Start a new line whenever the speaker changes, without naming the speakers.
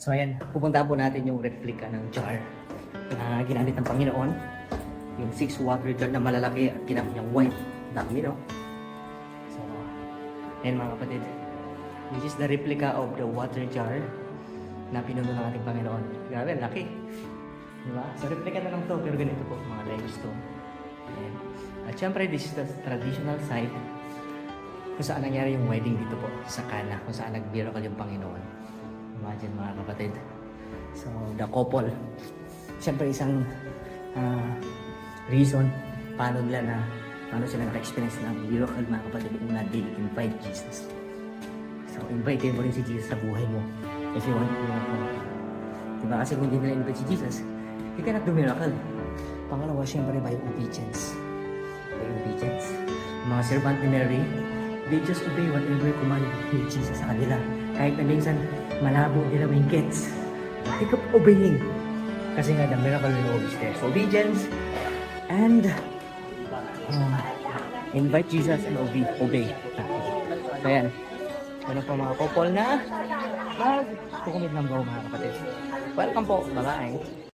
So ayan, pupunta po natin yung replica ng jar na ginamit ng Panginoon. Yung 6 water jar na malalaki at ginamit niyang white. Dami, no? So, ayan mga kapatid. Which is the replica of the water jar na pinuno ng ating Panginoon. Grabe, laki. Diba? So replica na lang to, pero ganito po mga limestone. Ayan. At syempre, this is the traditional site kung saan nangyari yung wedding dito po sa Cana, kung saan nag-miracle yung Panginoon. Imagine mga kapatid. So, the couple. Siyempre, isang reason paano sila naka-experience ng miracle mga kapatid. Una, they invite Jesus. So, invite mo rin si Jesus sa buhay mo. If you want miracle. Diba? Kasi kung hindi nila invite si Jesus, you cannot do miracle. Pangalawa, siyempre, by obedience. By obedience. Mga servant ni Mary, they just obey whatever command ni Jesus sa kanila. Kahit na minsan malabo nila yung gets. They keep obeying. Kasi nga, the miracle will always there. So, obedience and invite Jesus and obey. So, yan. Ano pa mga couple na mag-commit ng mga kapatid. Welcome po. Bye-bye.